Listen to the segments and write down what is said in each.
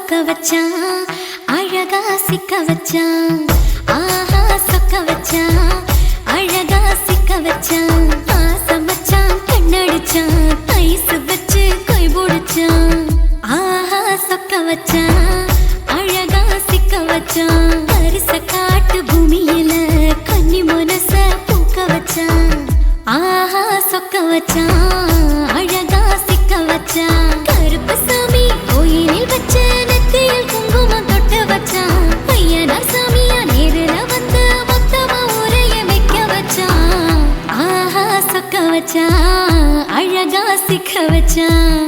சொக்க வச்சான் அழகா சிக்க வச்சான் ஆஹா சொக்க வச்சான் அழகா சிக்க வச்சான் ஆசை மச்சான் கண்ணடிச்சான் ஐஸ் வச்சு கை போடுச்சான் ஆஹா சொக்க வச்சான் அழகா சிக்க வச்சான் அரிச காட்டு பூமியில கன்னி மனச பூக்க வச்சான் ஆஹா சொக்க வச்சான் அழகா சிக்க வச்சான் கருப்பு சாமி கோயிலில் வச்ச நெத்தியில் குங்குமம் தொட்டு வச்சான் ஐயனா சாமியா நேரில வந்து மொத்தமா ஊரைய வைக்க வச்சான் ஆஹா சொக்க வச்சான் அழகா சிக்க வச்சான்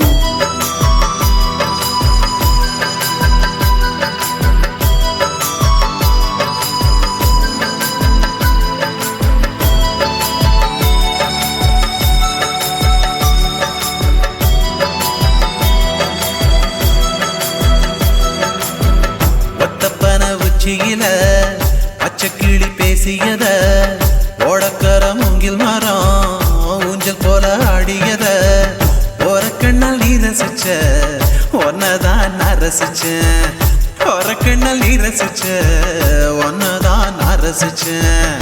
பச்சைக்கிளி பேசியத ஓடக்கர மூங்கில் மரம் ஊஞ்சல் போல ஆடியத ஒரு கண்ணால் நீ ரசிச்ச ஒன்னதான் நான் ரசிச்சேன் ஒரு கண்ணால் நீ ரசிச்ச ஒன்னதான் நான் ரசிச்சேன்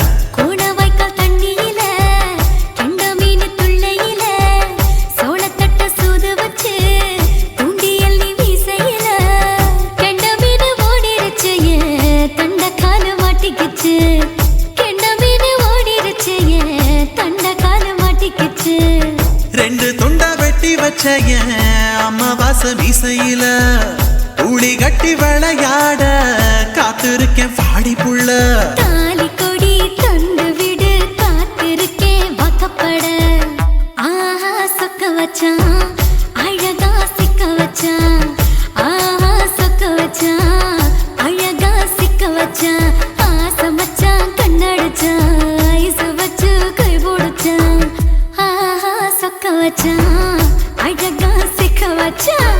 அம்மாவாச மீசையில ஊழி கட்டி விளையாட காத்திருக்கேன் பாடி புள்ள தாலி கொடி தந்து விடு காத்திருக்கேன் வாக்கப்பட ஆஹா சொக்க வச்சான் அழகா சிக்க வச்சான் ஆஹா சொக்க வச்சான் அழகா சிக்க வச்சான் ஆசை மச்சான் கண்ணடிச்சான் ஐஸ் வச்சு கை போடுச்சான் ஆஹா சொக்க வச்சான் அழகா சிக்க வச்சான்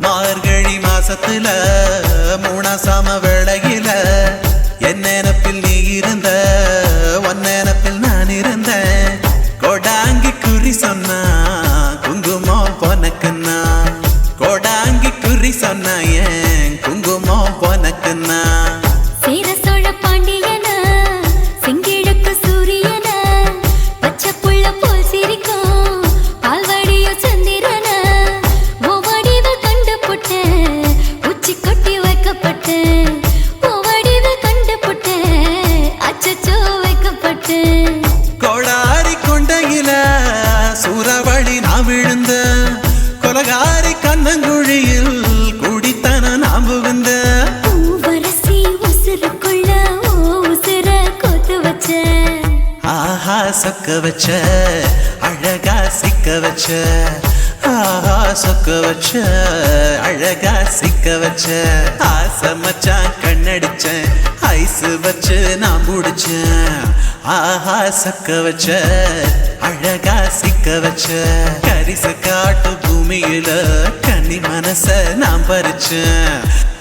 மார்கழி மாசத்துல மூணாசாம வேளையில என் நினப்பில் நீ இருந்த உன் நினப்பில் நான் இருந்தேன் கோடாங்கி குறி சொன்னா குங்குமம் பொனக்குன்னா கோடாங்கி குறி சொன்னா ஏன் குங்குமம் பொனக்குன்னா சேர சோழ பாண்டியன செங்கிழக்கு சூரியன பச்சை புள்ள போல் சிரிக்கும் பால்வடியோ சந்திரன ஓவடிவ கண்டு புட்ட உச்சி கொட்டி வைக்கப்பட்ட ஓவடிவ கண்டு புட்ட அச்சச்சோ வைக்கப்பட்ட கோடாரி கொண்டையில சூறாவளி நான் விழுந்த கொலகாரி கண்ணங்குழியில் குடித்தன நான் புகுந்த பூவரசி உசுருக்குள்ள உசுர கொத்து வச்ச ஆஹா சொக்க வச்ச அழகா சிக்க வச்ச ஆஹா சொக்க வச்ச அழகா சிக்க வச்ச ஆசை மச்சான் கண்ணடிச்சேன் ஐஸ் வச்சு நான் முடிச்சேன் ஆஹா சொக்க வச்ச அழகா சிக்க வச்ச கரிச காட்டு பூமியில கன்னி மனச நான் பறிச்சேன்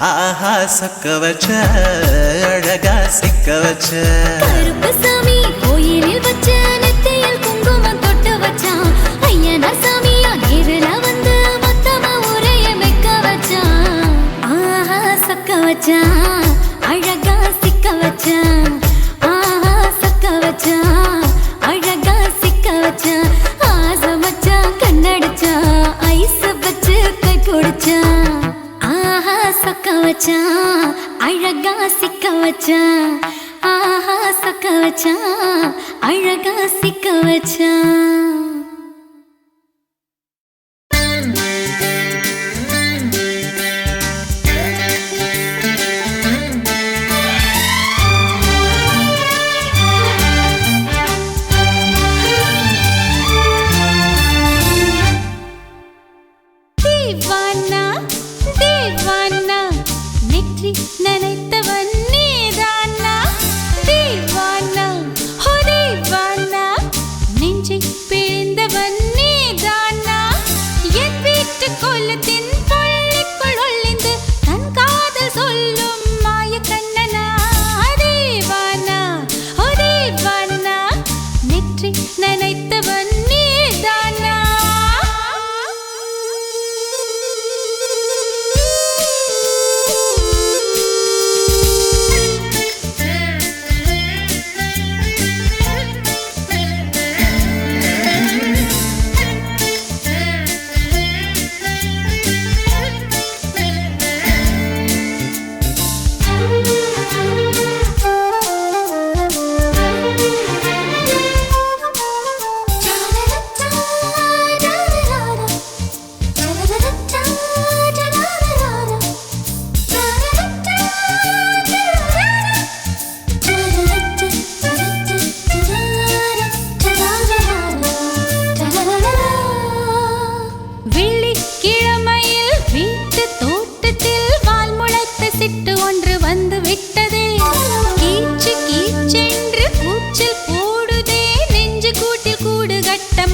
ஆஹா சொக்க வச்ச அழகா சிக்க வச்ச கருப்பு சாமி கோயிலில் வச்ச நெத்தியில் குங்குமம் தொட்டு வச்சான் ஐயனா சாமியா நேரில வந்து மொத்தமா ஊரைய வைக்க வச்சான் ஆஹா சொக்க வச்சான் அழகா சிக்க வச்சான் ஆஹா சொக்க வச்சான் அழகா சிக்க வச்சான் ஆசை மச்சான் கண்ணடிச்சான் ஐஸ் வச்சு கை போடுச்சான் ஆஹா சொக்க வச்சான் அழகா சிக்க வச்சான் ஆஹா சொக்க வச்சான் அழகா சிக்க வச்சான் நினைத்தவன் நீதானா தீவானா ஹோ தீவானா நெஞ்சை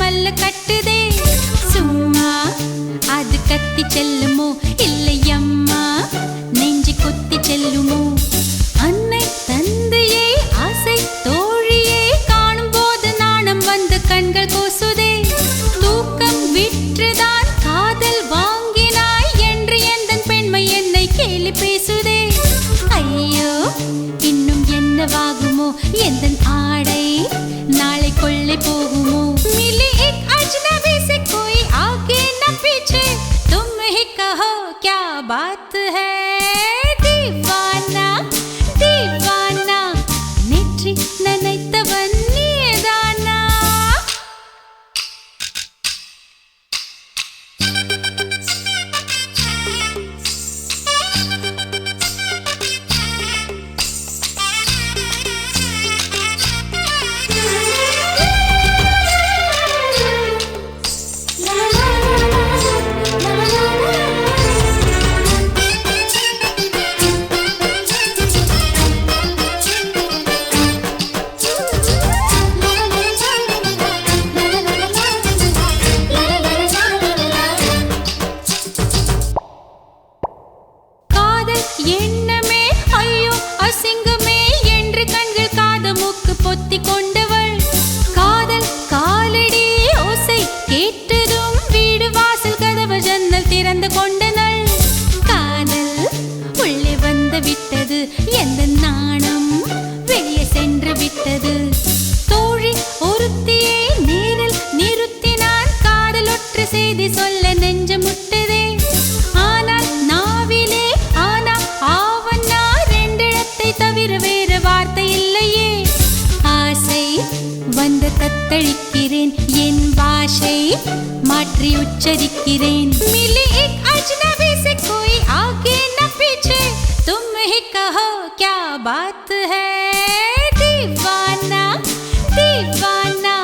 மல்ல கட்டுதே சும்மா அது கத்தி செல்லுமோ இல்லையம்மா நெஞ்சு கொத்தி செல்லுமோ அன்னை தந்தையே ஆசை தோழியே காணும் போது நாணம் வந்து கண்கள் கூசுதே தூக்கம் விற்றுதான் காதல் வாங்கினாய் என்று எந்தன் பெண்மை என்னை கேலி பேசுதே ஐயோ இன்னும் என்னவாகுமோ எந்தன் ஆடை நாளை கொள்ளை போகுமோ मिली एक अजनबी से कोई आगे न पीछे तुम ही कहो क्या बात है दीवाना दीवाना नेற்றி நினைத்தவன் நீதானா எண்ணமே ஐயோ அசிங்கமே என்று கண்கள் காதமுக்கு பொத்தி கொண்டவள் காதல் காலடி ஓசை கேட்டதும் வீடு வாசல் கதவு ஜன்னல் திறந்து கொண்டனள் காதல் உள்ளே வந்து விட்டது எந்த நாணம் வெளியே சென்று விட்டது தோழி ஒருத்தியே நேரில் நிறுத்தினான் காதல் ஒற்று செய்தி சொல்ல நெஞ்சு முட்டதே ஆனால் நாவிலே ஆவன்னா ரெண்டிடத்தை தவிர வேறு வார்த்தை இல்லையே ஆசை வந்து தத்தளிக்கிறேன் என் பாஷை மாற்றி உச்சரிக்கிறேன் मिली एक अजनबी से कोई आगे न पीछे तुम ही कहो क्या बात है दीवाना दीवाना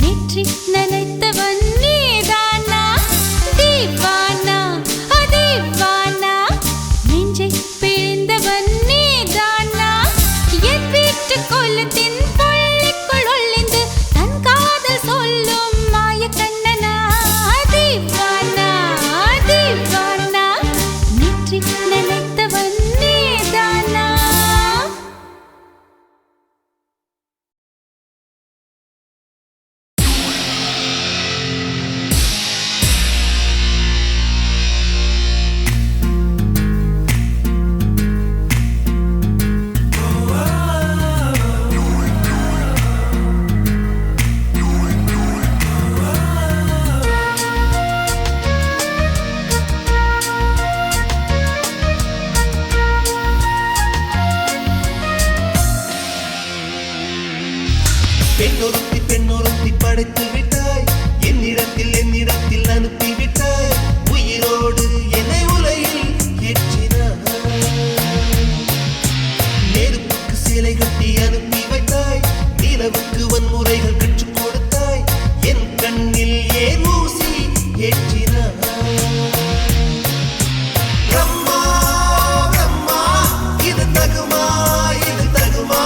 नेற்றி நினைத்தவன் நீதானா दीवाना दीवाना நெஞ்சை பிழிந்தவன் நீதானா என் வீட்டு கொல்லத்தின் பள்ளிக்குள் ஒளிந்து தன் காதல் சொல்லும் மாய கண்ணனா தீவானா தீவானா நெற்றி நினைத்தவன் நீதானா பெண்ணொருத்தி படைத்து விட்டாய் என்னிடத்தில் அனுப்பி விட்டாய் உயிரோடு என்னை உலையில் ஏற்றினாய் நெருப்புக்கு சிலை கட்டி அனுப்பி வைத்தாய் நிலவுக்கு வன்முறைகள் கற்றுக் கொடுத்தாய் என் கண்ணில் ஏன் ஊசி ஏற்றினாய் பிரம்மா பிரம்மா இது தகுமா இது தகுமா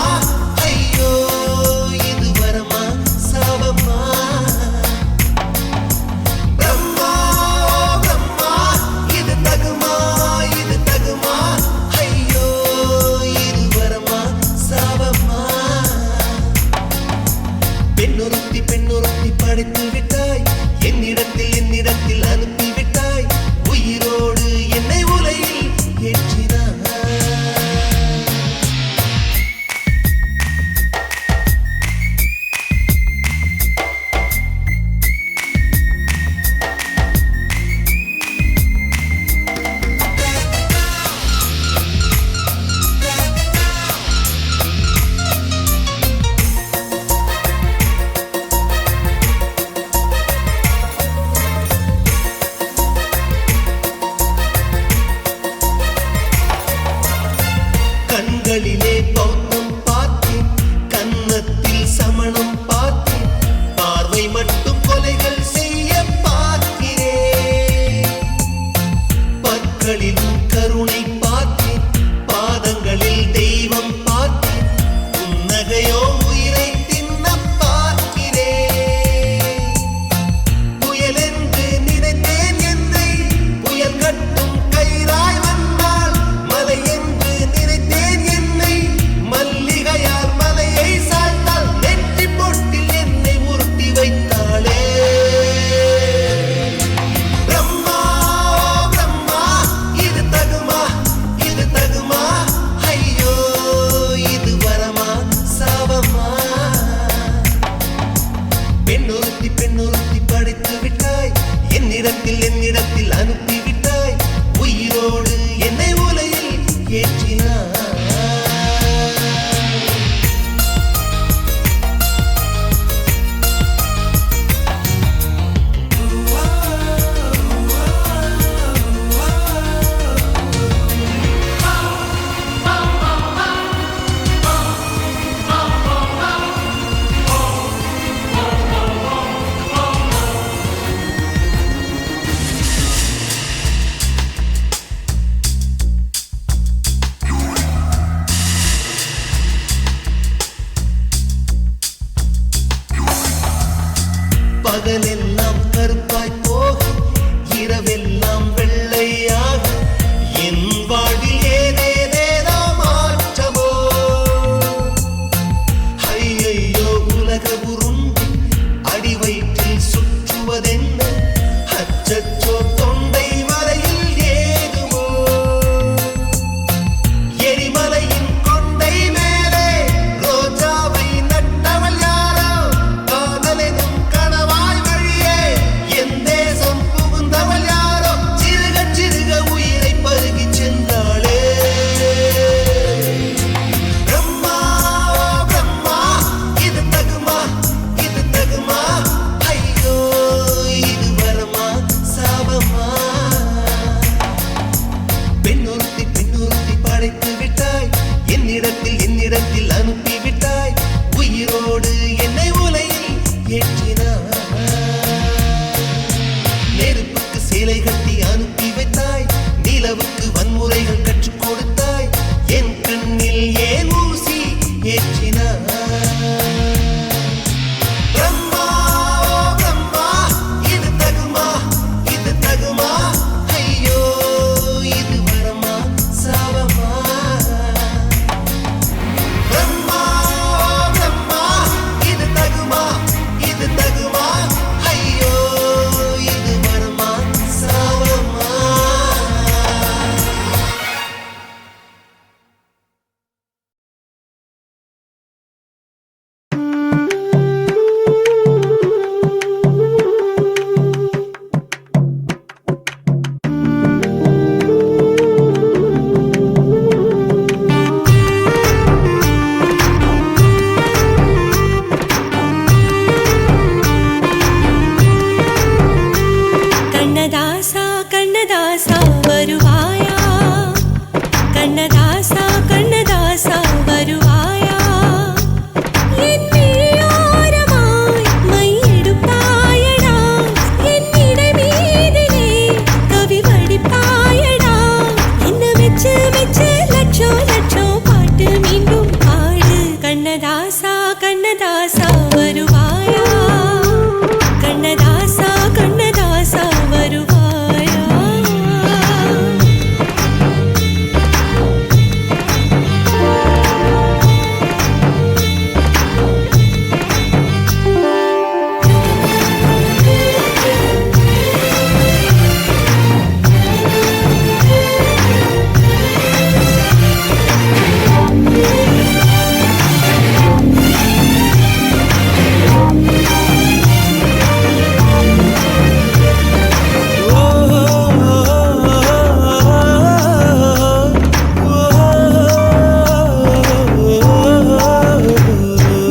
ஐயோ இது வரமா சாபமா பிரம்மா பிரம்மா இது தகுமா ஐயோ இது வரமா சாபமா பெண்ணொருத்தி படைத்து விட்டாய் என்னிடத்தில் அனுப்பி விட்டாய் உயிரோடு என்னை உலையில் ஏற்றினாய் கண்களிலே பௌத்தம் பார்த்தேன் கன்னத்தில் சமணம் பார்த்தேன் பார்வை மட்டும் கொலைகள் செய்ய பார்க்கிறேன் பற்களிலும் கருணை பார்த்தேன் பாதங்களில் தெய்வம் பார்த்தேன் புன்னகையோ உயிரை தின்ன பார்க்கிறேன் கருப்பாய் போக இரவெல்லாம் வெள்ளையாக என் வாழ்வில் ஏதேதேதோ மாற்றமோ ஐயையோ உலக உருண்டு அடி வயிற்றில் சுற்றுவதென்ன அச்சச்சோ தொண்டை வரையில் ஏதுமோ எரிமலையின் கொண்டை மேலே ரோஜாவை நட்டவள் யாரோ காதலெனும் கணவாய் வழியே என் தேசம் புகுந்தவள் யாரோ சிறுக சிறுக உயிரை பருகிச் சென்றாளே பிரம்மா பிரம்மா இது தகுமா ஐயோ இது வரமா சாபமா பெண்ணொருத்தி படைத்து விட்டாய் என்னிடத்தில் அனுப்பி விட்டாய் உயிரோடு என்னை உலையில் ஏற்றினாய் நெருப்புக்கு சேலை கட்டி அனுப்பி வைத்தாய் நிலவுக்கு வன்முறைகள் கற்றுக் கொடுத்தாய் என் கண்ணில் ஏன் ஊசி ஏற்றினாய் பிரம்மா பிரம்மா இது தகுமா ஐயோ இது வரமா சாபமா பிரம்மா பிரம்மா இது தகுமா ஐயோ இது வரமா சாபமா கண்ணதாசா கண்ணதாசா வருவாயா கண்ணதாசா கண்ணதாசா வருவாயா என் விழியோரமாய் மையெடுப்பாயடா என் இடை மீதிலே கவி வடிப்பாயடா என்ன வெச்சு லட்சம் லட்சம் பாட்டு மீண்டும் பாடு கண்ணதாசா கண்ணதாசா வருவாயா கண்ணதாசா கண்ணதாசா வருவாயா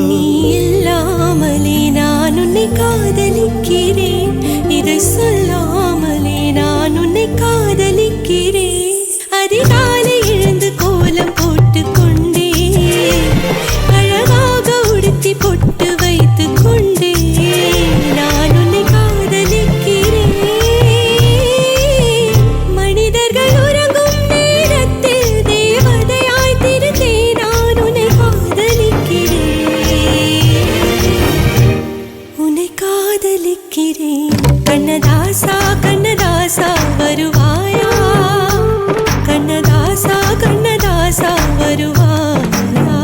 நீ இல்லாமலே நான் உன்னை காதலிக்கிறேன் இதை சொல்லாமலே நான் உன்னை காதலிக்கிறேன் அதிகாலை எழுந்து கோலம் போட்டுக் கொண்டே அழகாக உடுத்தி பொட்டு வைத்துக் கொண்டே நான் உன்னை காதலிக்கிறேன் மனிதர்கள் உறங்கும் நேரத்தில் தேவதையாய் திருந்தே நான் உன்னை காதலிக்கிறேன் கண்ணதாசா கண்ணதாசா வருவாயா கண்ணதாசா கண்ணதாசா வருவாயா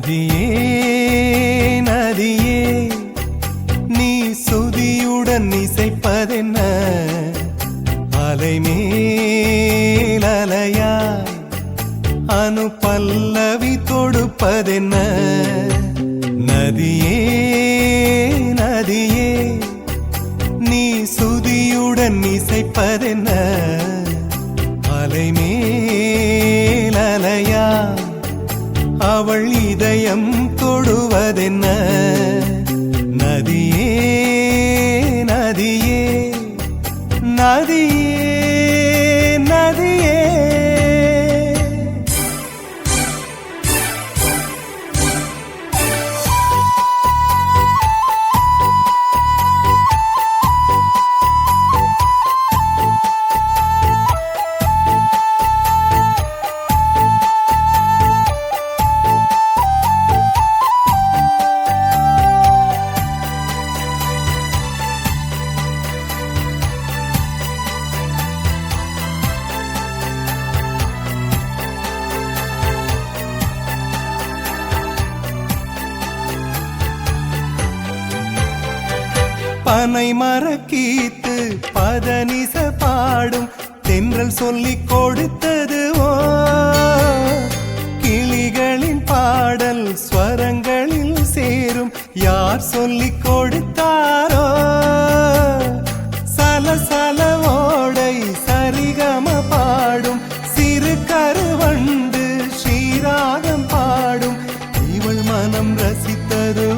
நதியே நதியே நீ சுதியுடன் இசைப்பதென்ன அலைமேல் அலையாய் அனு பல்லவி தொடுப்பதென்ன நதியே நதியே நீ சுதியுடன் இசைப்பதென்ன அலைமேல் அலையாய் அவள் இதயம் தொடுவதென்ன நதியே நதியே நதியே நதியே பனை மரக்கீத்து பதனிச பாடும் தென்றல் சொல்லிக் கொடுத்ததுவோ கிளிகளின் பாடல் ஸ்வரங்களில் சேரும் யார் சொல்லிக் கொடுத்தாரோ சலசல ஓடை சரிகம பாடும் சிறு கருவண்டு ஸ்ரீராகம் பாடும் இவள் மனம் ரசித்ததோ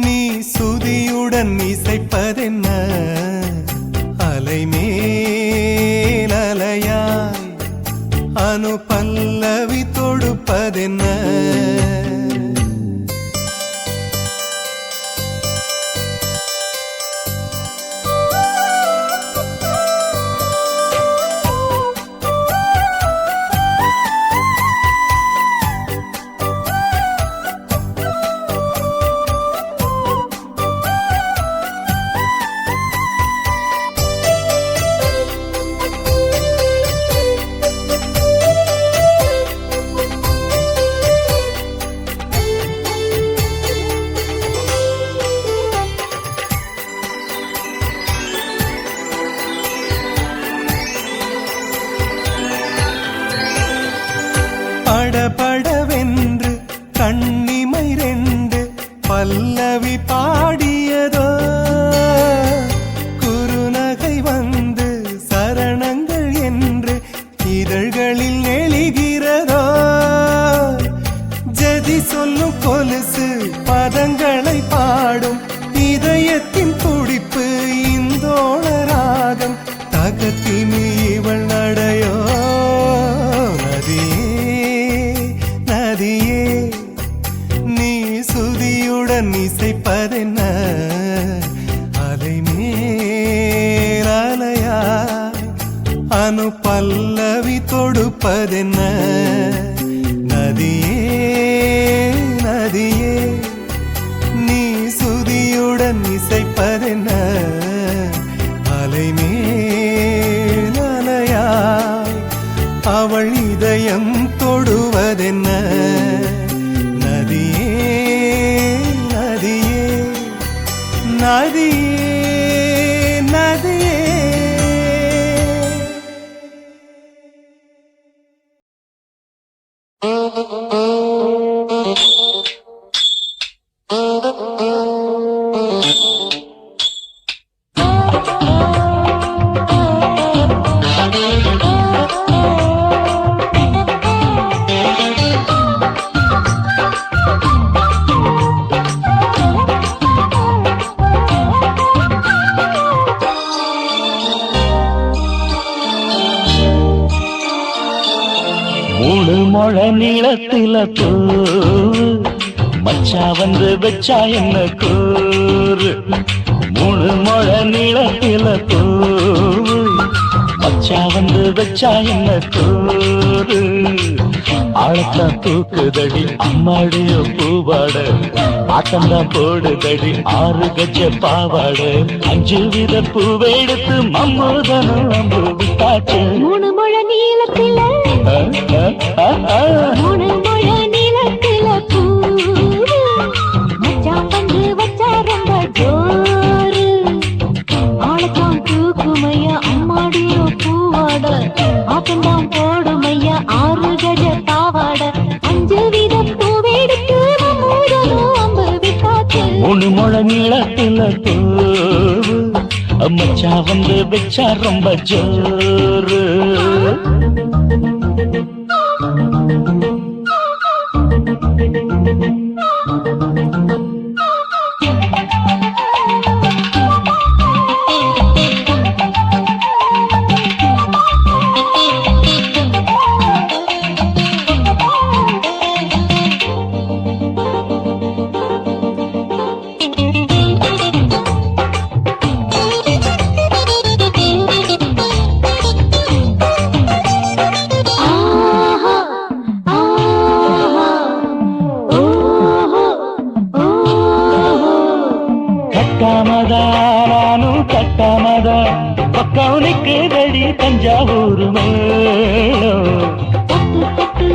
நீ சுதியுடன் இசைப்பதென்ன அலைமேல் அலையாய் அனு பல்லவி தொடுப்பதென்ன படபடவென்று கண்ணிமை ரெண்டு பல்லவி பாடியதோ குறுநகை வந்து சரணங்கள் என்று இதழ்களில் நெளிகிறதோ ஜதி சொல்லும் கொலுசு பதங்களை பாடும் இதயத்தின் துடிப்பு இந்தோள ராகம் தகத்தினி இவள் நடையோ நதியே நீ சுதியுடன் இசைப்பதென்ன அலைமேல் அலையாய் அனு பல்லவி தொடுப்பதென்ன நதியே நதியே நீ சுதியுடன் இசைப்பதென்ன அலைமேல் அலையாய் அவள் இதயம் தொடுவதென்ன நதியே நதியே நதியே நதியே முழ நீளத்தில பூ மச்சா வந்து வச்சா என்ன கூறு 3 முழ நீளத்தில பூ மச்சா வந்து வச்சா என்ன தோறு ஆளத்தான் தூக்குதடி அம்மாடிய பூவாட ஆட்டம்தான் போடுதடி 6 கஜ பாவாட 5 வித பூவை எடுத்து மம்மூதனும் அம்பு விட்டாச்சு 3 முழ நீளத்தில 3 முழ நீளத்தில பூ மச்சான் வந்து வச்சா ரொம்ப ஜோரு ஆளத்தான் தூக்குமையா அம்மாடிய பூவாட ஆட்டம்தான் போடுமையா 6 கஜ பாவாட 5 வித பூவை எடுத்து மம்மூதனும் அம்பு விட்டாச்சு 3 முழ நீளத்தில பூவு மச்சா வந்து வச்சா ரொம்ப ஜோரு கட்டாமதா பக்கவுனுக்கு தடி தஞ்சாவூர் மேளம் தட்டு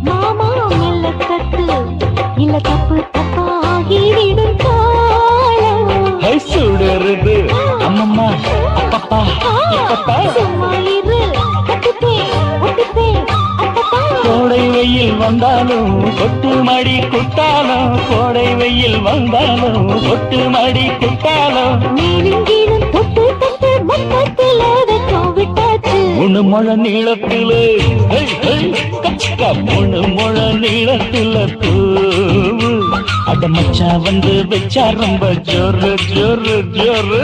மாமா மெல்ல தட்டு இல்ல தப்பு தப்பாகிவிடும் காலம் சுடருது அம்மம்மா அப்பப்பா இப்பப்பா சும்மா இரு ஒட்டுப்பே அப்பப்பா கோடை வெயில் வந்தாலும் கொட்டு மடி குட்டாலும் கோடை வெயில் வந்தாலும் கொட்டு மடி குட்டாலும் நீலிங்கீனும் தொட்டு மொத்தத்தில வெக்கம் விட்டாச்சு 3 முழ நீளத்திலே 3 முழ நீளத்தில பூவு அட மச்சா வந்து வச்சா ரொம்ப ஜோரு ஜோரு ஜோரு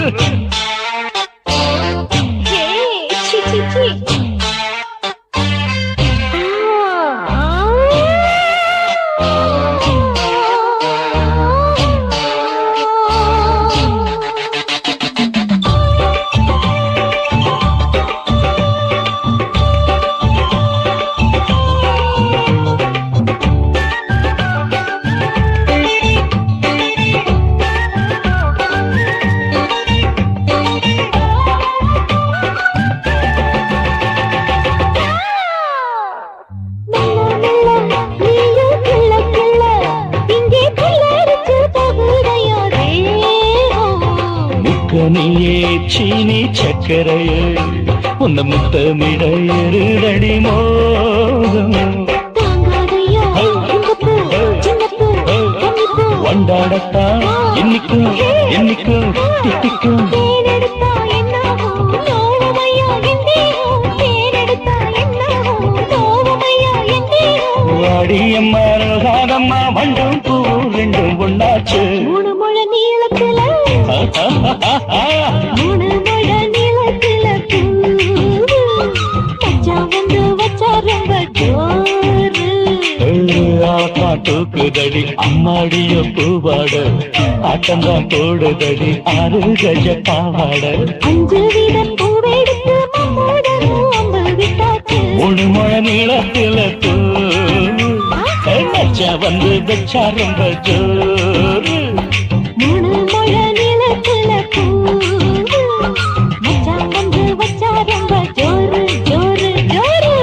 நீயே சீனி சக்கரையே உன்ன முத்தமிட எருதடி மோகம் வண்டாடத்தான் என்னைக்கும் என்னைக்கும் திட்டிக்கும் வாடியம்மா ராதம்மா வண்டும் பூ ரெண்டும் ஒண்ணாச்சு 3 முழ நீளத்தில 3 முழ நீளத்தில மச்சா வந்து வச்சா ரொம்ப ஜோரு தூக்குதடி அம்மாடிய பூவாட ஆட்டம்தான் போடுதடி 6 கஜ பாவாட 5 வித பூவை எடுத்து மம்மூதனும் அம்பு விட்டாச்சு 3 முழ நீளத்தில மச்சா வந்து வச்சா ரொம்ப ஜோரு 3 முழ நீளத்தில மச்சா வந்து வச்சா ரொம்ப ஜோரு ஜோரு ஜோரு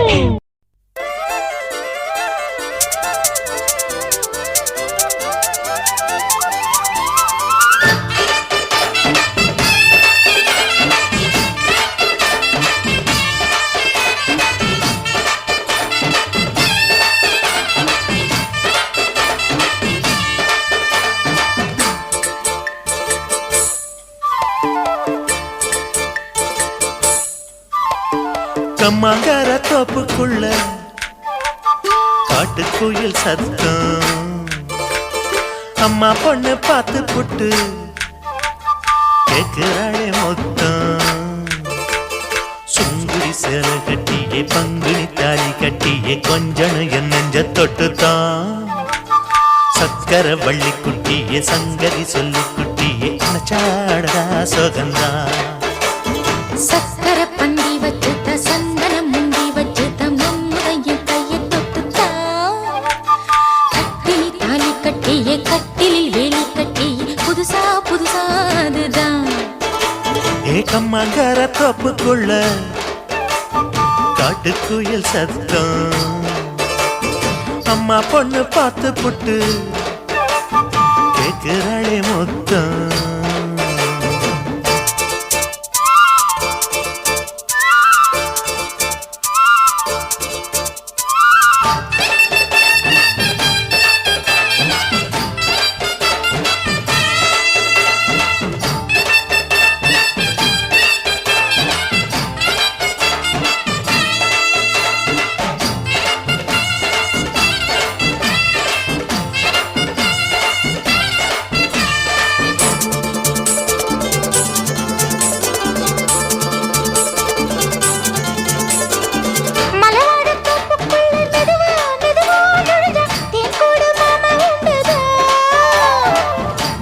கம்மாங்கர தோப்புக்குள்ள காட்டுக்குயில் சத்தம் அம்மா பொண்ணு பார்த்து புட்டு கேக்குறாளே மொத்தம் சுங்குடி சேலை கட்டியே பங்குனி தாலி கட்டியே கொஞ்சம் என் நெஞ்ச தொட்டுத்தான் சக்கர வள்ளி குட்டியே சங்கதி சொல்லி குட்டியே நச்சாடா சோகந்தான் சக்கர பந்தி வச்சுட்ட கட்டி புதுசா புதுசா அதுதான் ஏக்கம்மங்கர தோப்புக்குள்ள காட்டுக்குயில் சத்தம் அம்மா பொண்ணு பார்த்து புட்டு கேக்குறாளே மொத்தம்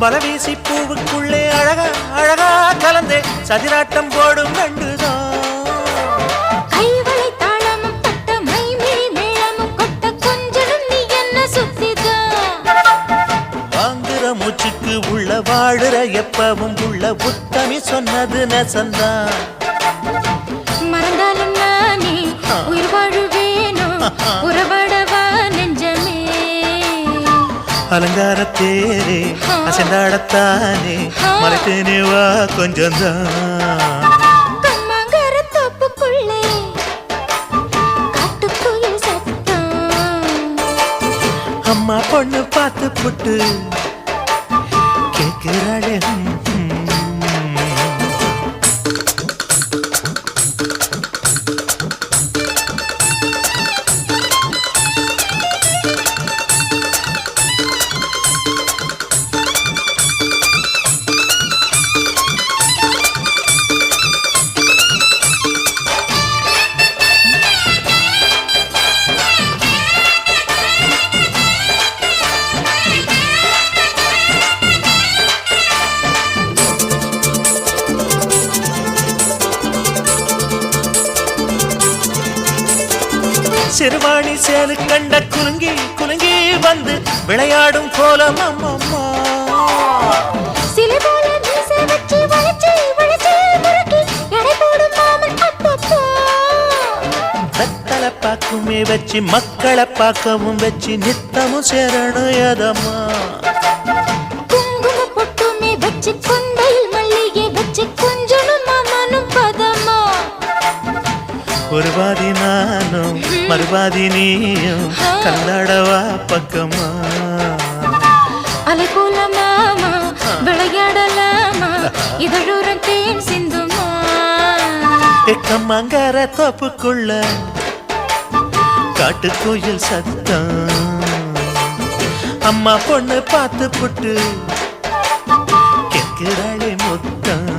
பலவீசி பூவுக்குள்ளே அழகா அழகா கலந்தே சதிராட்டம் போடும் ரெண்டுதான் கைவளை தாளமும் தட்ட மைமிழி மேளமும் கொட்ட கொஞ்சம் நீ என்ன சுத்திதான் வாங்குற மூச்சுக்கு உள்ள வாடுற எப்பவும் உள்ள புத்தமி சொன்னது நெசந்தான் மறந்தாலும் நானே உயிர் வாழுவேனோ உறவாடவா நெஞ்சமே அலங்காரத்தேரே அசைந்தாடத்தானே மறைத்தேனே வா கொஞ்சம்தான் கம்மங்கர தோப்புக்குள்ளே காட்டுக்குயில் சத்தம் அம்மா பொண்ணு பார்த்து புட்டு கேட்கிறாளே சிறுவாணி சேலு கண்ட குலுங்கி குலுங்கி வந்து விளையாடும் கோலம் அம்மம்மா சிலை போல மீசை வச்சு வளைச்சு வளைச்சு முறுக்கி எடை போடும் மாமன் அப்பப்பா வெத்தலை பாக்குமே வச்சு மக்களை பார்க்கவும் வச்சு நித்தமும் சேரணும் எதம்மா குங்கும பொட்டுமே வச்சு கொண்டையில் மல்லிகை வச்சு கொஞ்சனும் மாமனும் பதமா ஒரு பாதி நானும் மறுபாதி நீயும் கல்லாடவா பக்கமா அலை போல மாமா விளையாடலாமா இதழூரம் தேன் சிந்துமா எக்கம்மங்கர தோப்புக்குள்ள காட்டுக்குயில் சத்தம் அம்மா பொண்ணு பார்த்து புட்டு கேட்கிறாளே மொத்தம்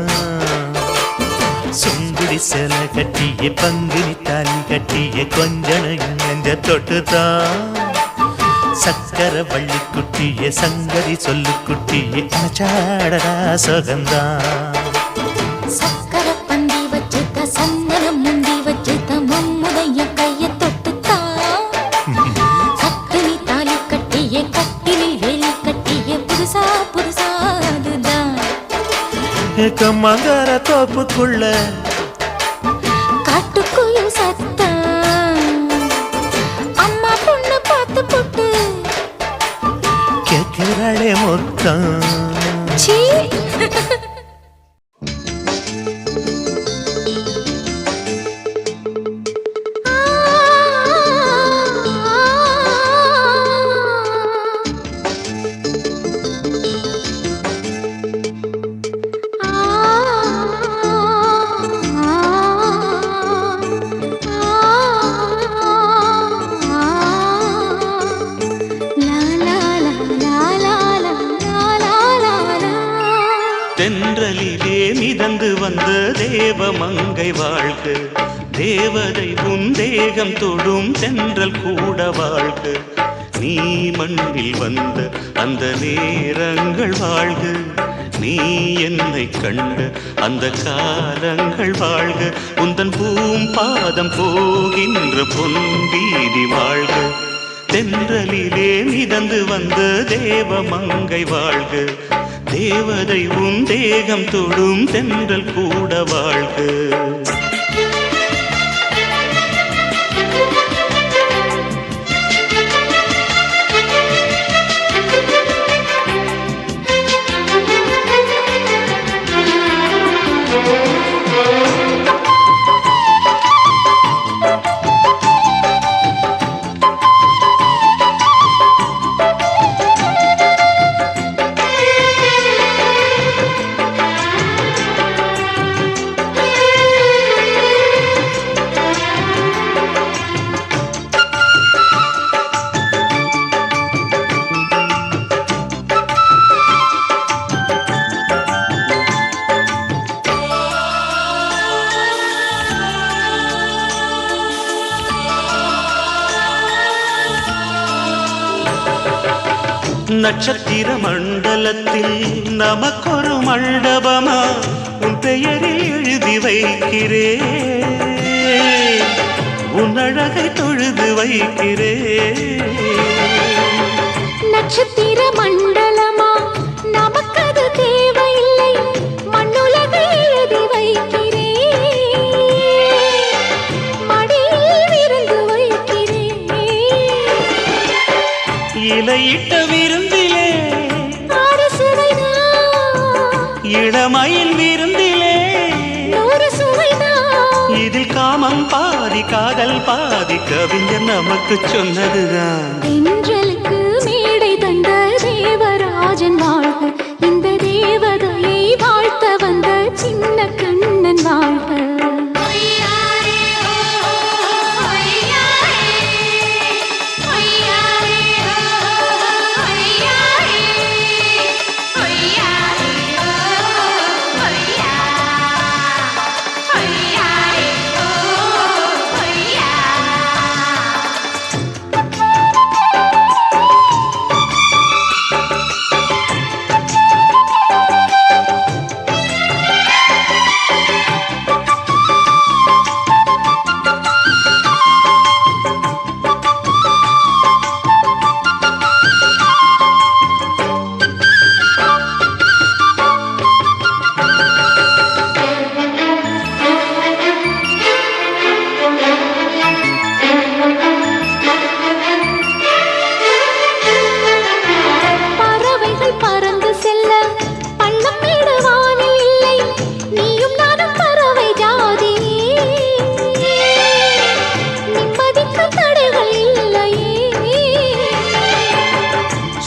சுங்குடி சேல கட்டிய பங்குனி தாலி கட்டிய கொஞ்சனையும் நெஞ்ச தொட்டுதான் சக்கர வள்ளி குட்டிய சங்கதி சொல்லு குட்டிய அச்சாடடா சுகந்தான் சக்கர பந்தி வச்சுட்ட சந்தனம் முந்தி வச்சுட்ட மம்முடைய கைய தொட்டுத்தான் கட்டினி தாலி கட்டிய கட்டிலில் வேலி கட்டிய புதுசா புதுசா அதுதான் ஏக்கம்மங்கர தோப்புக்குள்ள காட்டுக்குயில் சத்தம் அம்மா பொண்ணு பார்த்து போட்டு கேட்கிறாளே மொத்தம் சீ தென்றலிலே மிதந்து வந்த தேவமங்கை வாழ்க தேவதை உன் தேகம் தொடும் தென்றல் கூட வாழ்க நீ மண்ணில் வந்த அந்த நேரங்கள் வாழ்க நீ என்னை கண்ட அந்த காலங்கள் வாழ்க உந்தன் பூம் பாதம் போகின்ற பொன் வீதி வாழ்க தென்றலிலே மிதந்து வந்த தேவ மங்கை வாழ்க, தேவதை உன் தேகம் தொடும் தென்றல் கூட வாழ்க. நட்சத்திர மண்டலத்தில் நமக்கொரு மண்டபமா உன் பெயரில் எழுதி வைக்கிறேன், உன் அழகை தொழுது வைக்கிறேன். நட்சத்திர மண்டலமா நமக்கது தேவையில்லை, மண்ணுலகை எழுதி வைக்கிறேன், மடியில் விருந்து வைக்கிறேன். இலையிட்ட விருந்திலே இளமயில் விருந்திலே நூறு சுவைதான். இதில் காமம் பாதி காதல் பாதி கவிஞர் நமக்கு சொன்னதுதான். தென்றலுக்கு மேடை தந்த தேவராஜன் வாழ்க, இந்த தேவதையை வாழ்த்த வந்த சின்ன கண்ணன் வாழ்க.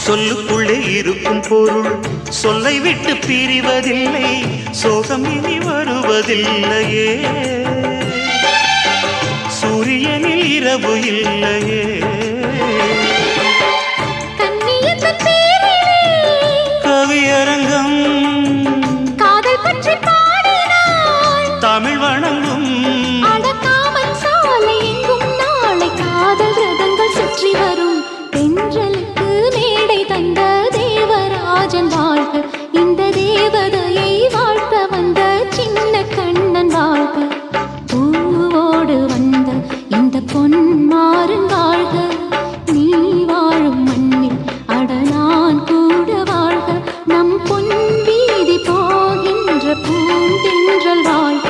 சொல்லுக்குள்ளே இருக்கும் பொருள் சொல்லை விட்டு பிரிவதில்லை, சோகம் இனி வருவதில்லையே, சூரியனில் இரவு இல்லையே. கவியரங்கம் காதல் பற்றி பாடினாள், தமிழ் வணங்கும் அடக்காமல் சாலை எங்கும் நாளை காதல் ரதங்கள் சுற்றி வரும். தென்றலுக்கு மேடை தந்த தேவராஜன் வாழ்க, இந்த தேவதையை வாழ்த்த வந்த சின்ன கண்ணன் வாழ்க. பூவோடு வந்த இந்த பொன்மாறன் வாழ்க, நீ வாழும் மண்ணில் அட நான் கூட வாழ்க. நம் பொன் வீதி போகின்ற பூந்தென்றல் வாழ்க.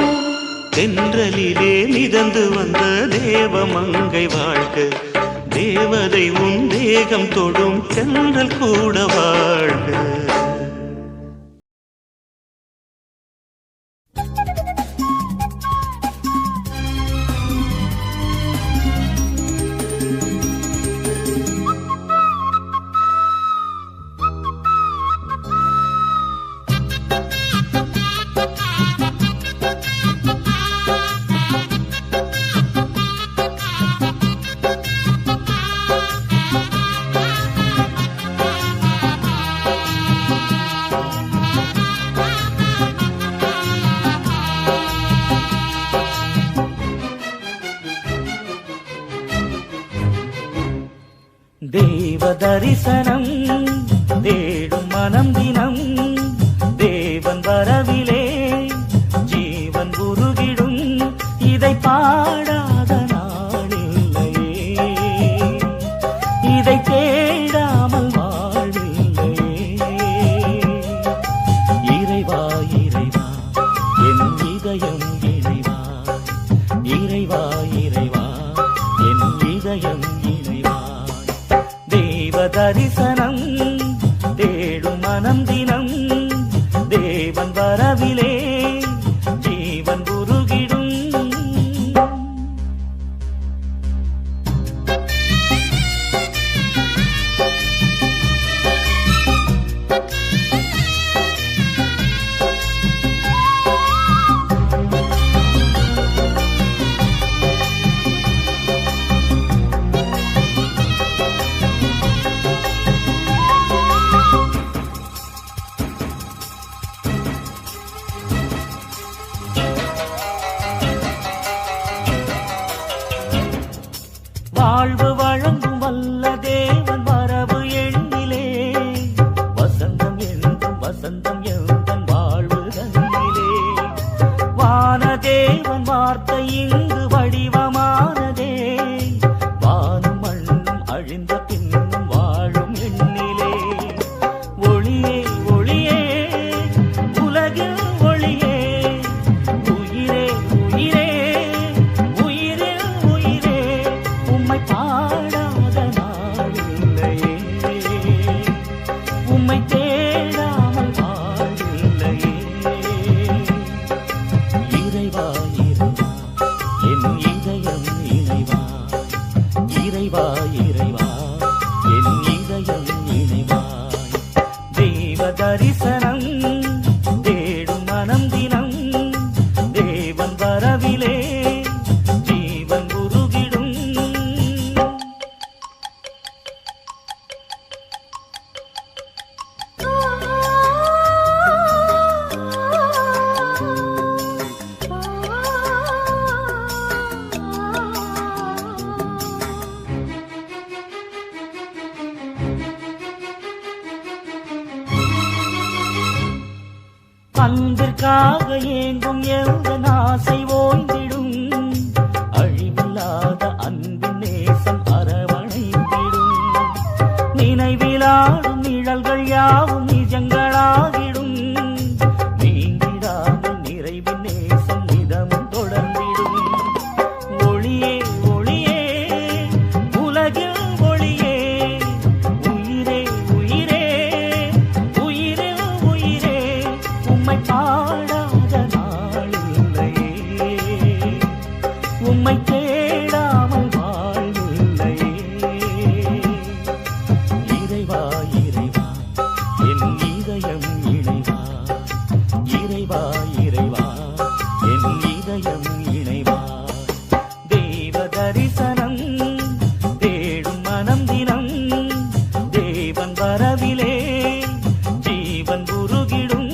தென்றலிலே மிதந்து வந்த தேவ மங்கை வாழ்க, தேவதை உன் தேகம் தொடும் தென்றல் கூட வாழ்க. தேவ தரிசனம் தேடும் மனம் தினம், தேவன் வரவிலே ஜீவன் உருகிடும், இதை பாடாத நாளில்லையே. மனம் தினம் தேவன் வரவிலே ஜீவன் உருகிடும். வாழ்வு வழங்கும் வல்ல தேவன் வரவு எண்ணிலே வசந்தம் என்றும் வசந்தம் எந்தன் வாழ்வு தன்னிலே வானதேவன் வார்த்தை இங்கு வடிவமானதே வானும் மண்ணும் அழிந்த பின்னும் வாழும் எண்ணிலே ஒளியே ஒளியே உலகில் ஒளியே உயிரே உயிரே உயிரில் உயிரே உம்மை பாடாத நாளில்லையே உம்மை தேடாமல் வாழில்லையே இறைவா இறைவா என் இதயம் இணைவா இறைவா இறைவா என் இதயம் இணைவாய் தெய்வ தரிசனம் தேடும் மனம் தினம் தேவன் வரவிலே ஜீவன் உருகிடும். அன்பிற்காக ஏங்கும் எந்த ஆசை ஓய்ந்திடும் அழிவில்லாத அன்பின் நேசம் அரவணைத்திடும் நினைவிலாடும் நிழல்கள் யாவும் நிஜங்களாகிடும் நீங்கிடாமல் நிறைவின் நேசம் நிதமும் தொடர்ந்திடும் ஒளியே ஒளியே உலகில் ஒளியே உயிரே உயிரே உயிரில் உயிரே உம்மை பாடாத நாளில்லையே உம்மை தேடாமல் வாழ்வில்லையே இறைவா இறைவா என் இதயம் இணைவா இறைவா இறைவா என் இதயம் இணைவா தெய்வ தரிசனம் தேடும் மனம் தினம் தேவன் வரவிலே ஜீவன் உருகிடும்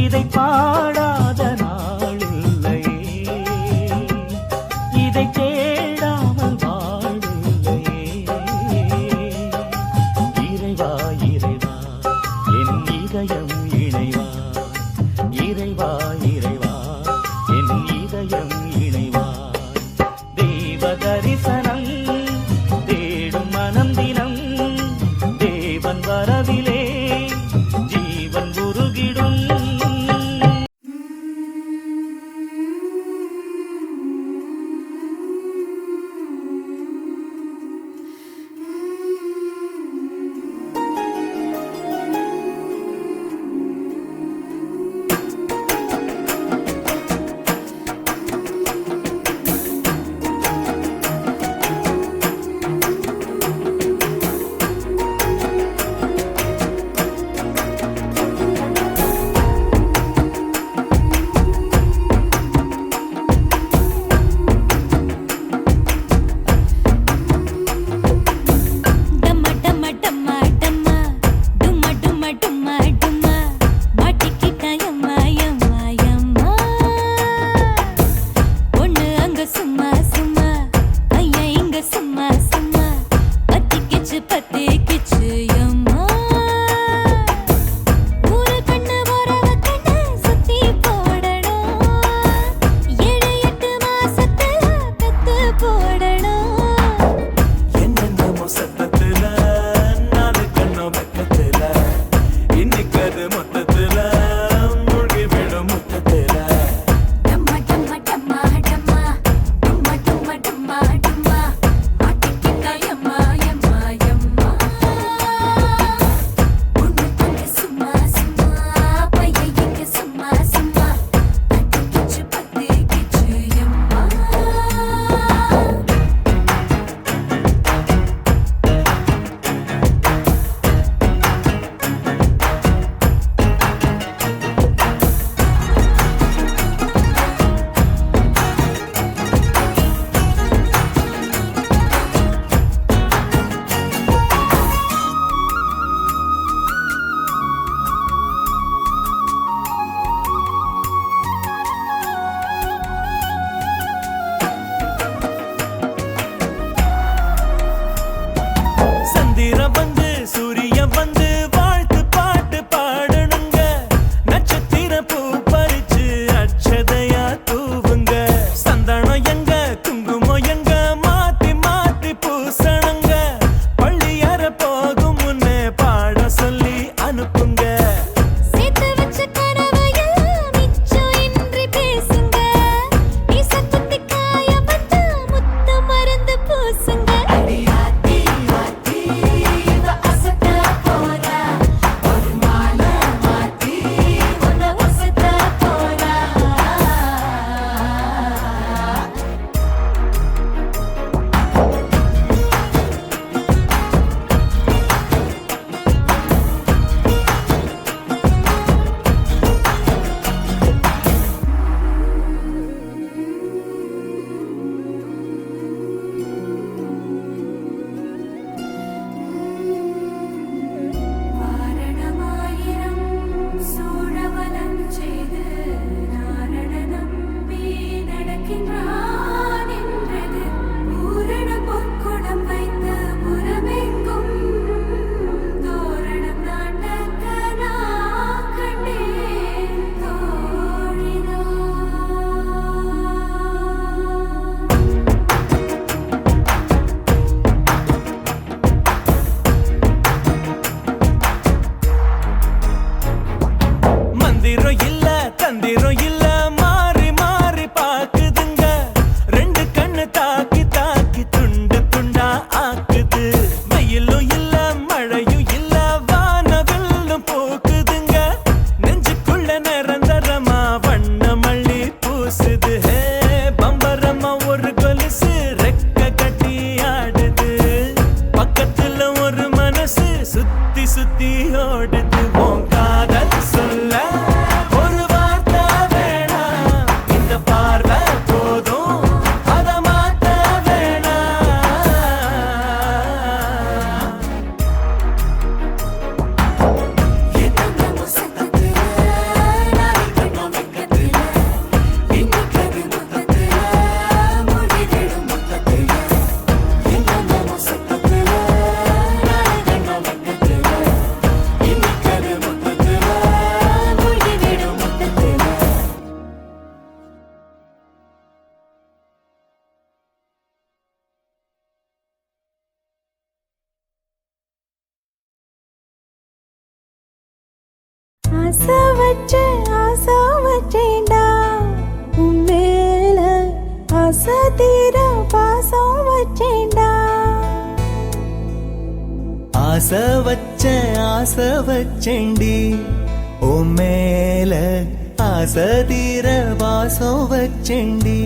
இதை பாடாத நாளில்லையே இதை தேடாமல் வாழ்வில்லையே இறைவா இறைவா என் இதயம் இணைவா இறைவா இறைவா என் இதயம் இணைவா தெய்வ தரிசனம் தேடும் மனம் தினம் தேவன் வரவிலே ஜீவன் உருகிடும். ஆசை வச்சேன்டா உன் மேல ஆசை தீர பாசம் வச்சேன்டா ஆசை வச்சேண்டி உன் மேல ஆசை தீர பாசம் வச்சேண்டி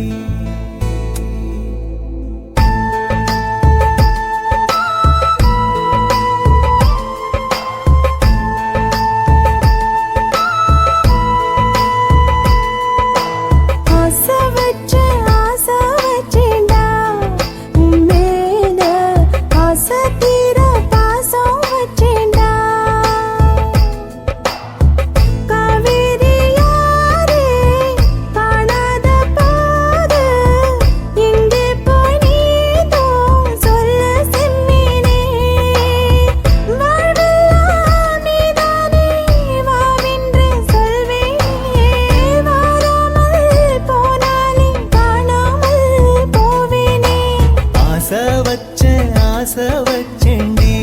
ஆசை வச்சேண்டி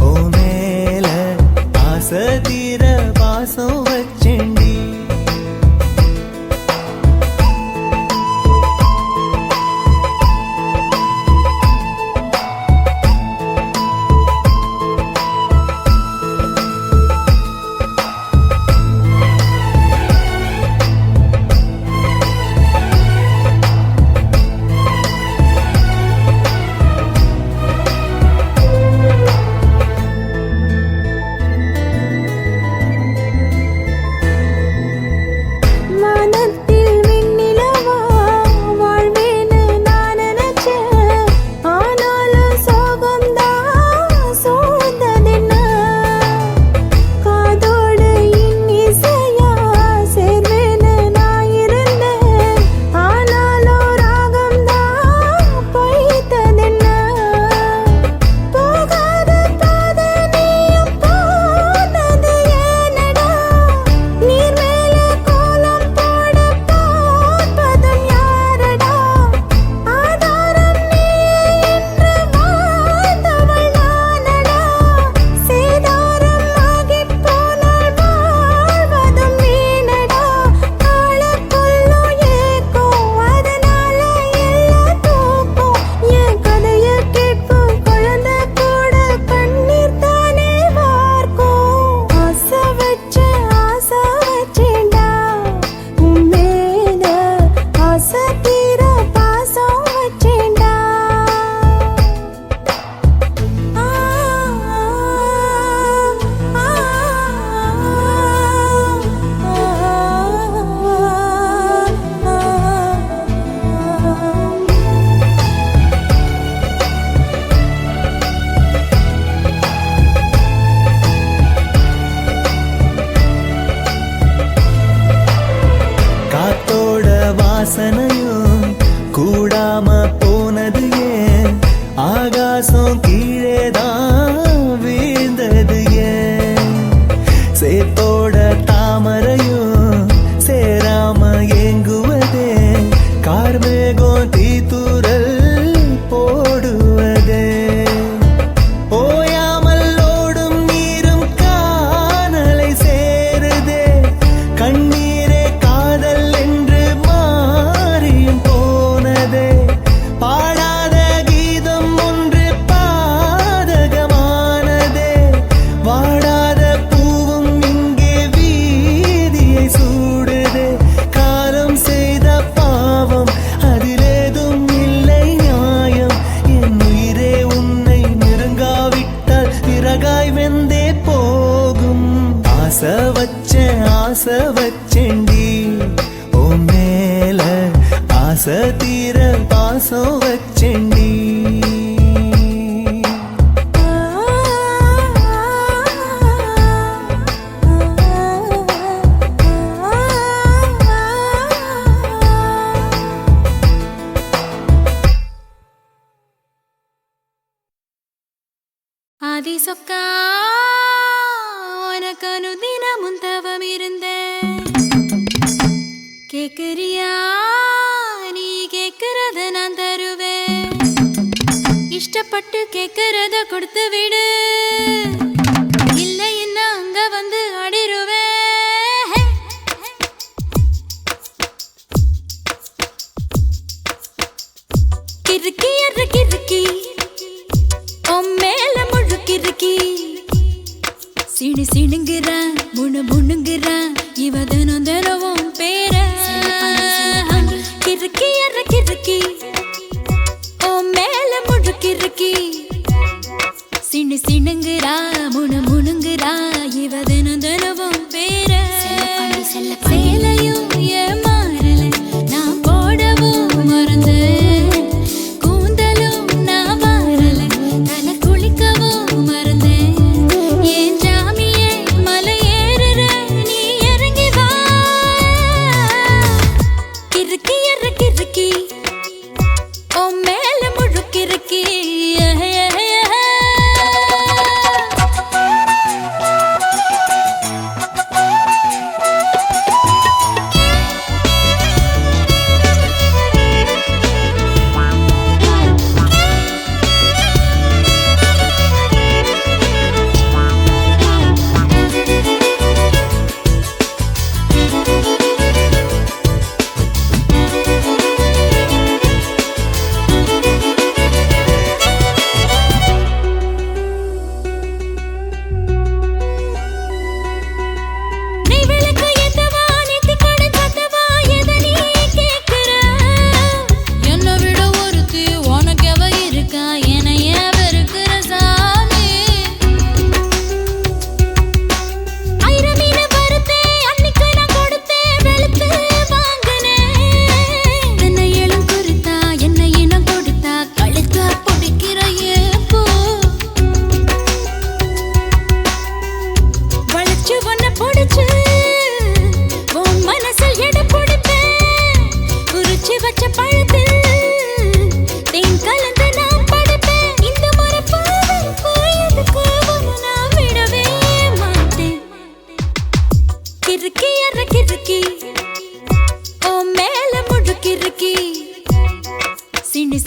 ஓ மேல ஆசை தீர பாசம் வச்சேண்டி வாசனையும் கூடாம போனது ஏன் ஆகாசம் கீழேதான் வீழ்ந்தது ஏன் சேத்தோட தாமரையும் சேராம ஏங்குவதே கார்மேகம் தீத்துரல் போடுவதே ஓயாமல் ஓடும் நீரும் காணலை சேருதே கண்ணீரே காதல் என்று மாறியும் போனதே பாடாத கீதம் ஒன்று பாதகமானதே வாடாத பூவும் இங்கே வீதியை சூடுதே காலம் செய்த பாவம் அதிலேதும் இல்லை நியாயம் என் உயிரே உன்னை நெருங்காவிட்டால் பிறகாய் வெந்தே போகும் ஆசை வச்சேண்டி ஓ மேல ஆசை தீர பாசம் வச்சேண்டி ஆதி சொக்கா உனக்கு அனுதினமும் தவம் இருந்தேன் கேக்குறியா நீ கேக்குறத நான் தருவேன் இஷ்டப்பட்டு கேக்குறத கொடுத்து விடு இல்லை என்ன அங்க வந்து அடிருவேன் சிணுங்குறா இவ தினம் தினமும் பேர கிறுக்கி அற கிறுக்கி ஓ மேல முழுக்கிறுக்கி சினு சிணுங்குறா முணுங்குறா இவ தினம் தினமும் பேர சேலையும் ஏன் மாறல நான் போடவும் மறந்தேன் கூந்தலும் நான் மாறல தலை குளிக்கவும் மறந்தேன் ஏன் ஜாமியே மலை ஏறுற நீ இறங்கி வா கிறுக்கி அற கிறுக்கி ஓ மேல முழுக்கிறுக்கி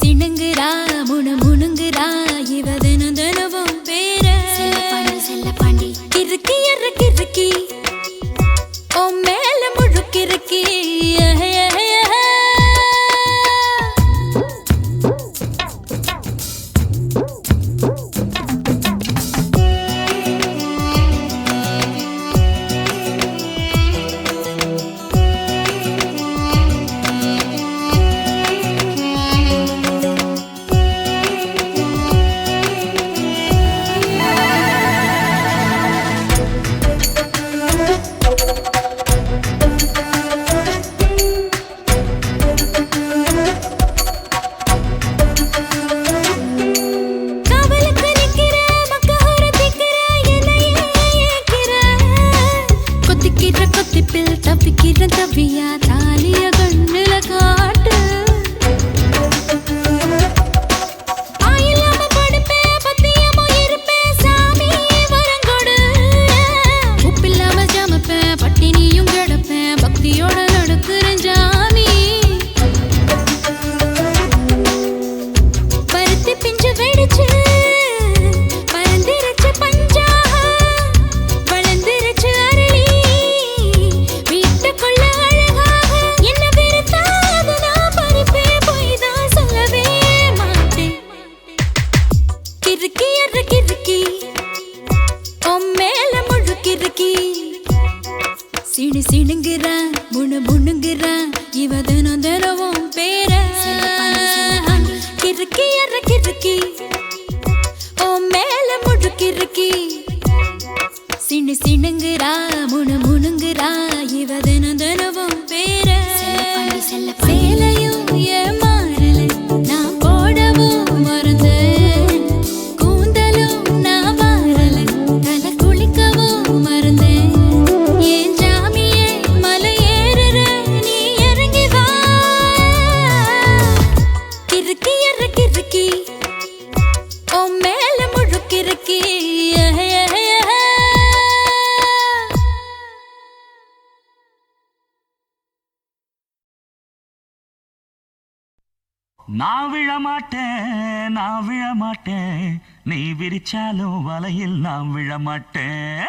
சிணுங்குறா முணுங்குறா இவ தினம் தினமும் பேர கிறுக்கி அற கிறுக்கி ஓ மேல முழுக்கிறுக்கி தவியா தாலிய கண்ணுல காட்டு ஆயில்லாம படுப்பேன் பத்தியமோ இருப்பேன் சாமி வரங்கொடு உப்பில்லாம ஜமப்பேன் பட்டினியும் கிடப்பேன் பக்தியோட நடக்கிறேன் ஜாமி பருத்தி பிஞ்சு வெடிச்சு பறந்திருச்சு பஞ்சா வளர்ந்திருச்சு அரளி வீட்டுக்குள்ள அழகாக என்ன வெறுத்தாது நான் பறிப்பே போய் தான் சொல்லவே மாட்டேன் கிறுக்கி அற கிறுக்கி ஓ மேல முழுக்கிறுக்கி சிணுங்குறா முணுங்குறா இவ தினம் தினமும் பேர கிறுக்கி அற கிறுக்கி ஓ மேல முழுக்கிறுக்கி சிணுங்குறா முணுங்குறா இவ தினம் தினமும் பேர சேலையும் ஏன் மாறல நான் போடவும் மறந்தேன் கூந்தலும் நான் மாறல தலை குளிக்கவும் மறந்தேன் ஏன் ஜாமியே மலை ஏறுற நீ இறங்கி வா கிறுக்கி அற கிறுக்கி ஓ மேல முழுக்கிறுக்கி நான் விழமாட்டேன் நீ விரிச்சாலும் வலையில் நான் விழமாட்டேன்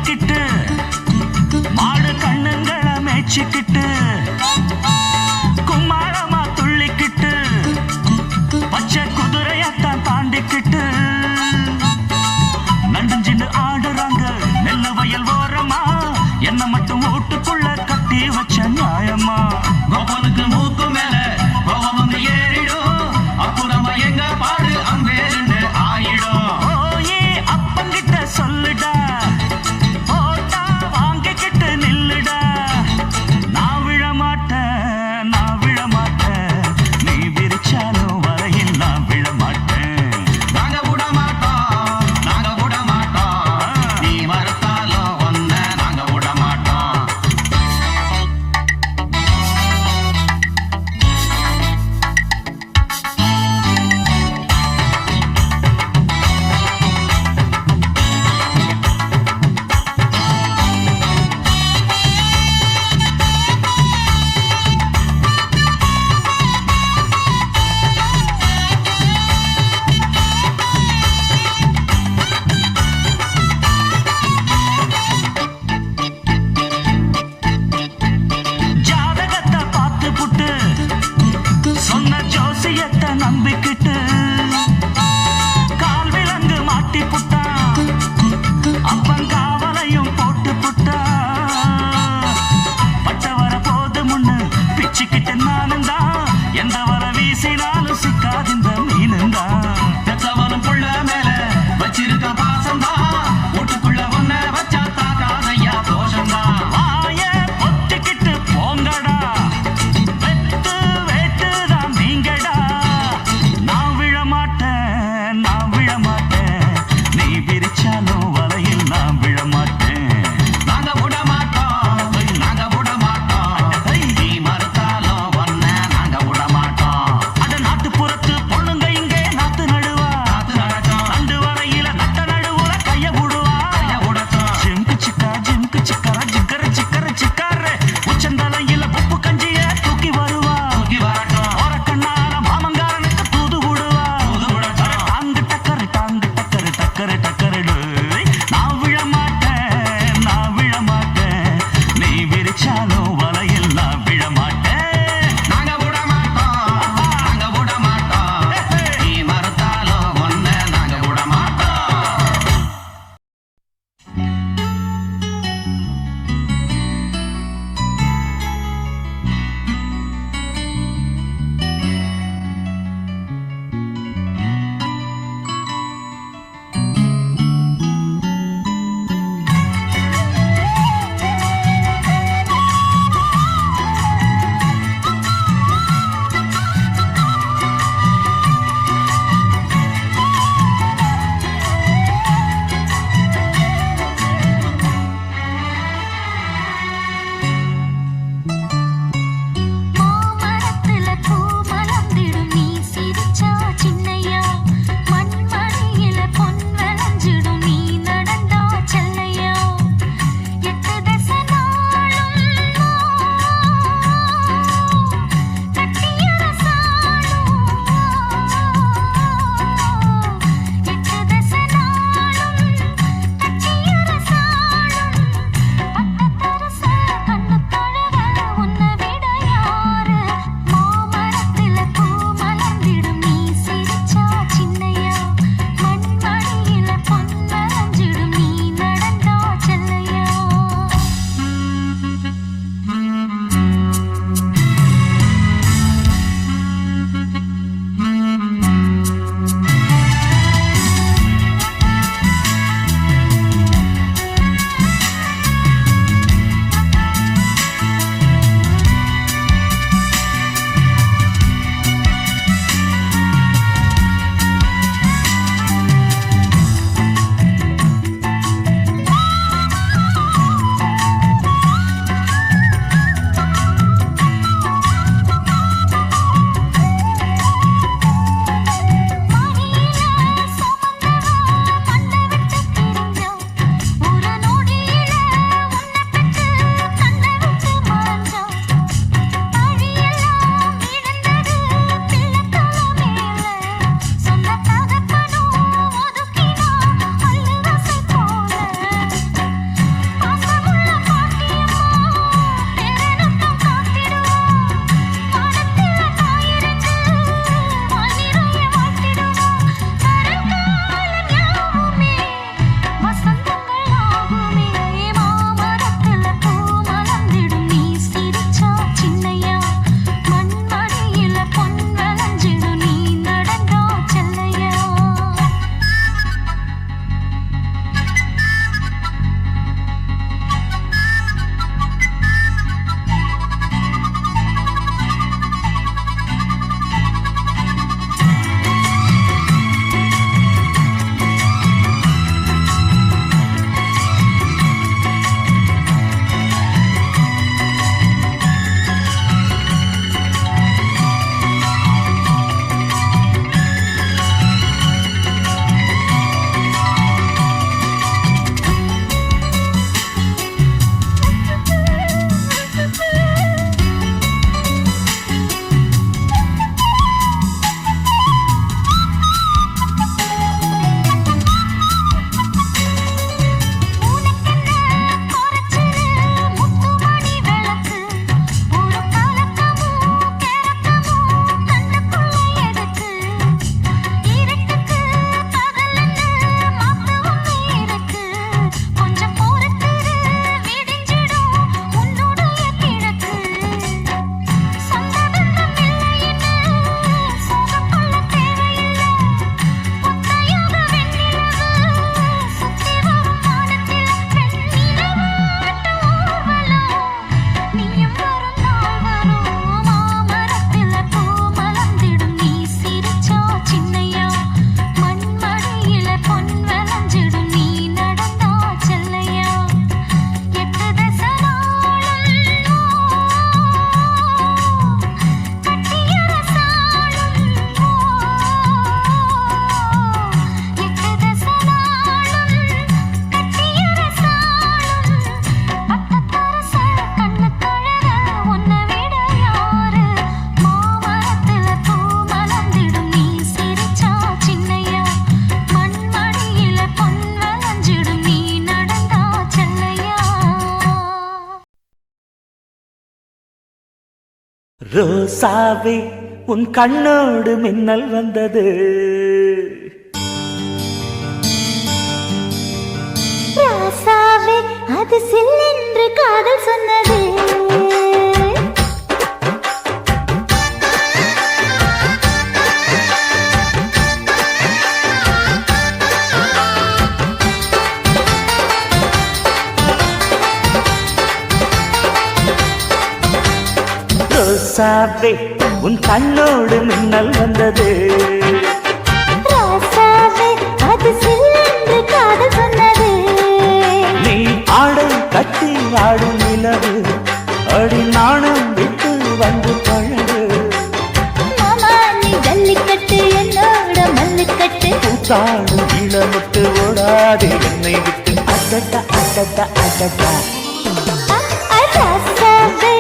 கட்டிக்கிட்டு மாடு கண்ணுங்களை மேய்ச்சிக்கிட்டு கும்மாளமா துள்ளிக்கிட்டு பச்சை குதிரையத்தான் தாண்டிக்கிட்டு நடுஞ்சின்னு ஆடுறாங்க நெல்ல வயல் ஓரமா என்ன மட்டும் வீட்டுக்குள்ள கட்டி வச்ச நியாயமா கோபனுக்கு மூக்கு மேல கோபம் வந்து ஏறிடும் அப்புறமா எங்க பாடு அம்பேருன்னு ஆயிடும் ஓயே அப்பங்கிட்ட சொல்லுடா போட்டா வாங்கிக்கிட்டு நில்லுடா நான் விழ மாட்டேன் நீ விரிச்சாலும் வரையில் நான் விழ மாட்டேன் நாங்க விட மாட்டோம் நீ மறுத்தாலும் ஒன்ன நாங்க விட மாட்டோம் ரோசாவே உன் கண்ணோடு மின்னல் வந்தது. ராசாவே அது சில்லென்று காதல் சொன்னது. ரோசாவே உன் கண்ணோடு மின்னல் வந்தது. ராசாவே அது சில்லென்று காதல் சொன்னது. நீ ஆடை கட்டி ஆடும் நிலவு அடி நாணம் விட்டு வந்து பழகு. மாமா நீ ஜல்லிக்கட்டு என்னோட மல்லுக்கட்டு. கூத்தாடும் இளமுட்டு ஓடாதே என்னை விட்டு. அடடா அடடா அடடா. ராசாவே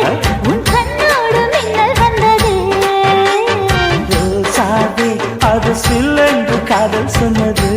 உன் கண்ணோடு மின்னல் வந்தது. ரோசாவே அது சில்லென்று காதல் சொன்னது.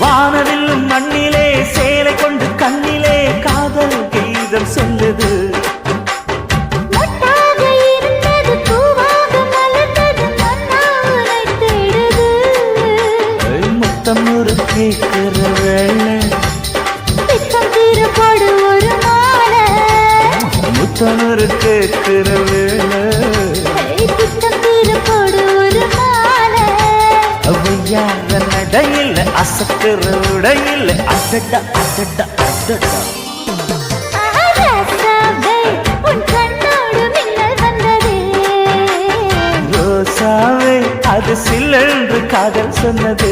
வானவில்லும் மண்ணிலே சேலை கொண்டு கண்ணிலே காதல் கீதம் சொல்லுது. மொட்டாக இருந்தது பூவாக மலர்ந்தது மன்னா உன்னை தேடுது. முத்தம் ஒரு கேட்கிற வேளை. பித்தம் தீர போடு ஒரு மாலை. முத்தம் ஒரு கேட்கிற வேளை. பித்தம் தீர போடு ஒரு மாலை. அவையார நடையில் அசத்துற உடையில் அடடா அடடா அடடா. ராசாவே உன் கண்ணோடு மின்னல் வந்தது. ரோசாவே அது சில்லென்று காதல் சொன்னது.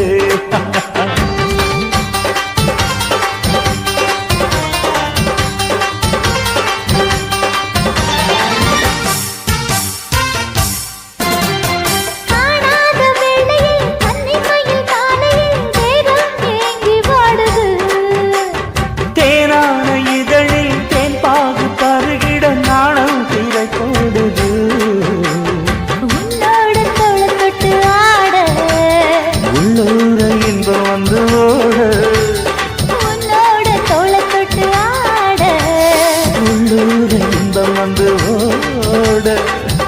காணாத வேளையில் கன்னிமையில் காலையில் வேகம் ஏங்கி வாடுது. தேனான இதழில் தேன் பாகு பருகிட நாணம் திரை போடுது. உன்னோட தோளை தொட்டு ஆட. உள்ளூர இன்பம் வந்து ஓட. உன்னோட தோளை தொட்டு ஆட. உள்ளூர இன்பம் வந்து ஓட.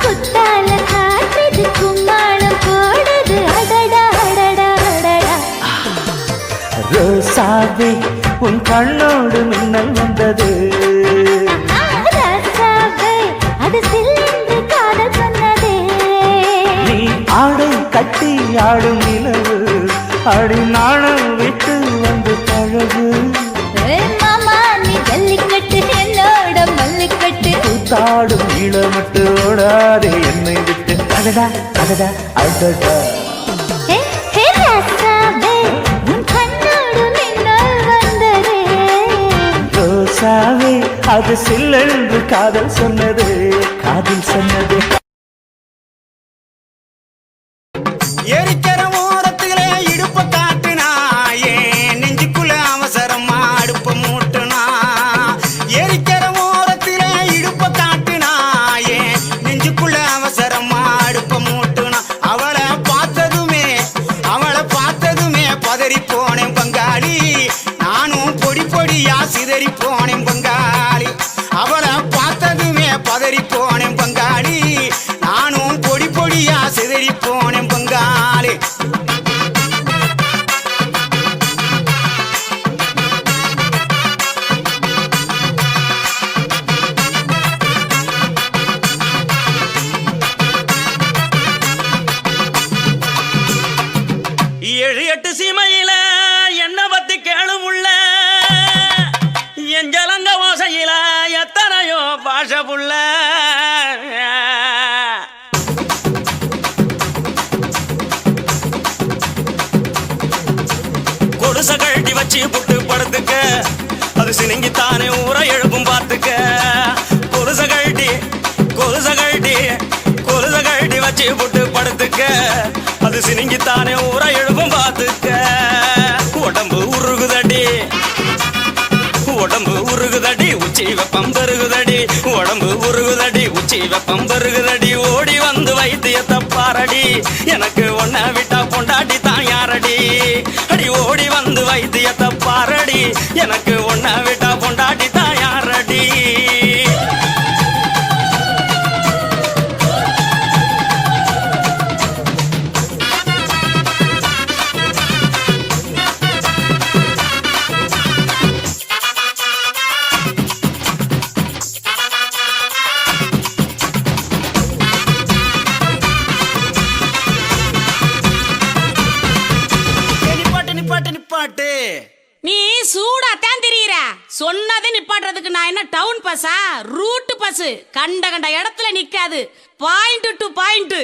குத்தால காற்றுது கும்மாளம் போடுது. அடடா அடடா அடடா. ரோசாவே உன் கண்ணோடு மின்னல் வந்தது. ராசாவே அது சில்லென்று காதல் சொன்னது. நீ ஆடை கட்டி ஆடும் நிலவு அடி நாணம் விட்டு வந்து பழகு. மாமா நீ ஜல்லிக்கட்டு என்னோட மல்லுக்கட்டு. கூத்தாடும் இளமட்டு ஓடாதே என்னை விட்டு. அடடா அடடா அடடா. ஹே ஹே ராசாவே உன் கண்ணோடு மின்னல் வந்தது. ரோசாவே அது சில்லென்று காதல் சொன்னது. காதல் சொன்னது. எரிக்கிற ஓரத்திலே இடுப்ப காட்டுனா ஏன் நெஞ்சுக்குள்ள அவசரமா அடுப்ப மூட்டுனா. எரிக்கிற ஓரத்திலே இடுப்ப காட்டுனா ஏன் நெஞ்சுக்குள்ள அவசரமா அடுப்ப மூட்டுனா. அவளை பார்த்ததுமே பதறி போனேன் பங்காளி. நானும் பொடி பொடியா சிதறி போனேன் பங்காளி. அவளை பார்த்ததுமே பதறி போனேன் பங்காளி. நானும் பொடி பொடியா சிதறி போனேன் பங்காளி. ஏழு எட்டு சீமையில என்ன பத்தி கேளும் உள்ள என் ஜலங்க ஓசையில எத்தனையோ பாஷ புள்ள. கொடுச கழட்டி வச்சு புட்டு படுத்துக்க அது சினிங்கித்தானே ஊரை எழுப்பும் பார்த்துக்க. கொலுச கழட்டி வச்சு புட்டு பாத்துக்க அது சினிங்கித்தானே ஊற எழுப்பும் பாத்துக்க உடம்பு உருகுதடி உடம்பு உருகுதடி உச்சி வெப்பம் பெருகுதடி உடம்பு உருகுதடி உச்சி வெப்பம் பெருகுதடி ஓடி வந்து வைத்தியத்தை பாரடி எனக்கு ஒன்ன விட்டா பொண்டாட்டி தான் யாரடி அடி ஓடி வந்து வைத்தியத்தை பாரடி எனக்கு ஒன்ன விட்டா பொண்டாட்டி தான் யாரடி நிப்பாட்டு நீ சூடாத்தான் தெரியுற சொன்னதை நிப்பாட்டுறதுக்கு நான் என்ன டவுன் பஸ்ஸா ரூட் பஸ் கண்ட இடத்துல நிக்காது பாயிண்ட் டு பாயிண்ட்